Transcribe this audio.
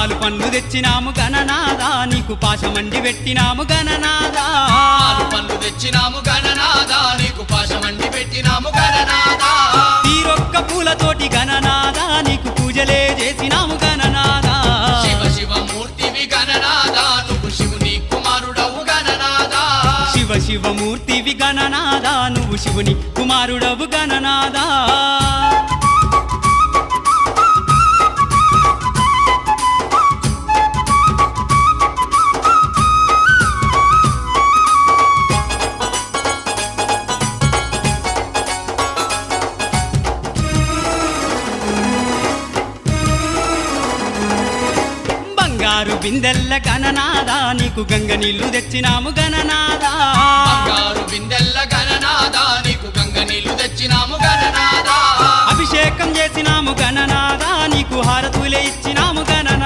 పాలు పండ్లు తెచ్చినాము గణనాదా నీకు పాశమండి పెట్టినాము గణనాదా పాలు పండ్లు తెచ్చినాము గణనాదా నీకు పాశమండి పెట్టినాము గణనాదా తీరొక్క పూలతోటి గణనాదా నీకు పూజలే చేసినాము గణనాదా శివ శివ మూర్తివి గణనాదా నువ్వు శివుని కుమారుడవు గణనాదా శివ శివమూర్తివి గణనాదా నువ్వు శివుని కుమారుడవు గణనాదా బంగారు బిందెల్ల గణనాదా నీకు గంగ నీళ్లు తెచ్చినాము గణనాదా బంగారు బిందెల్ల గణనాదా నీకు గంగ నీళ్లు తెచ్చినాము గణనాదా అభిషేకం చేసినాము గణనాదా నీకు హారతులే ఇచ్చినా